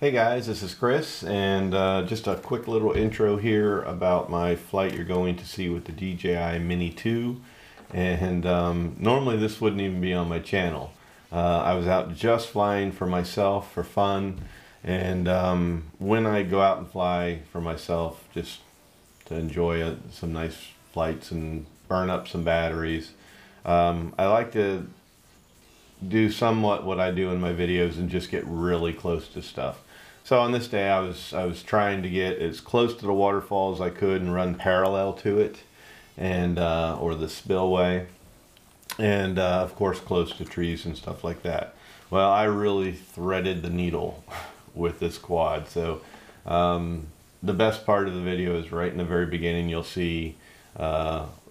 Hey guys, this is Chris, and just a quick little intro here about my flight you're going to see with the DJI Mini 2. And normally this wouldn't even be on my channel. I was out just flying for myself for fun, and when I go out and fly for myself just to enjoy some nice flights and burn up some batteries, I like to do somewhat what I do in my videos and just get really close to stuff. So on this day I was trying to get as close to the waterfall as I could and run parallel to it, and or the spillway, and of course close to trees and stuff like that. Well, I really threaded the needle with this quad. So the best part of the video is right in the very beginning. You'll see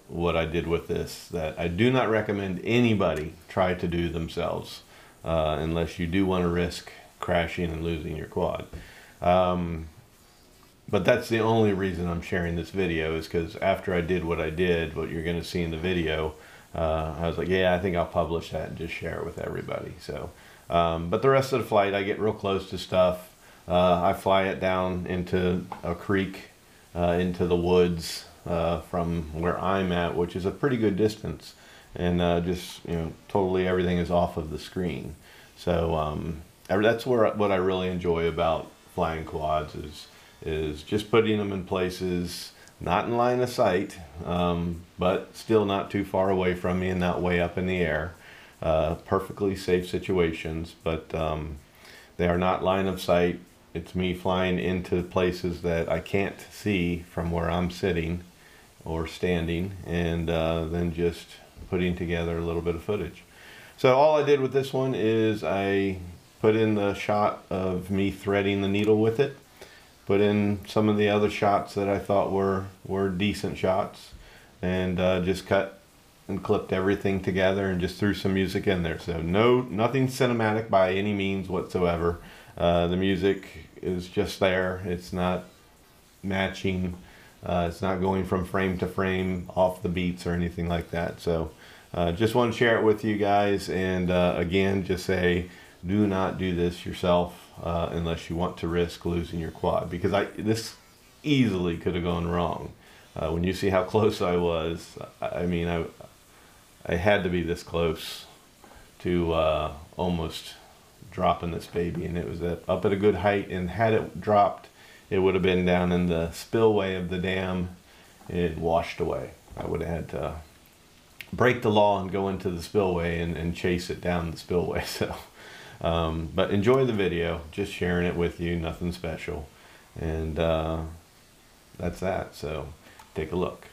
what I did with this, that I do not recommend anybody try to do themselves unless you do want to risk crashing and losing your quad. But that's the only reason I'm sharing this video, is because after I did what I did, what you're going to see in the video, I was like, yeah, I think I'll publish that and just share it with everybody. So but the rest of the flight I get real close to stuff. I fly it down into a creek, into the woods from where I'm at, which is a pretty good distance, and just, totally everything is off of the screen. So that's what I really enjoy about flying quads, is just putting them in places not in line of sight, but still not too far away from me and not way up in the air. Perfectly safe situations, but they are not line of sight. It's me flying into places that I can't see from where I'm sitting or standing, and then just putting together a little bit of footage. So all I did with this one is I put in the shot of me threading the needle with it, put in some of the other shots that I thought were decent shots, and just cut and clipped everything together and just threw some music in there. So nothing cinematic by any means whatsoever. The music is just there. It's not matching. It's not going from frame to frame off the beats or anything like that. So just want to share it with you guys, and again, just say, do not do this yourself unless you want to risk losing your quad, because this easily could have gone wrong. When you see how close I was, I mean, I had to be this close to almost dropping this baby, and it was up at a good height, and had it dropped, it would have been down in the spillway of the dam. It washed away. I would have had to break the law and go into the spillway and chase it down the spillway. So but enjoy the video, just sharing it with you, nothing special, and that's that. So take a look.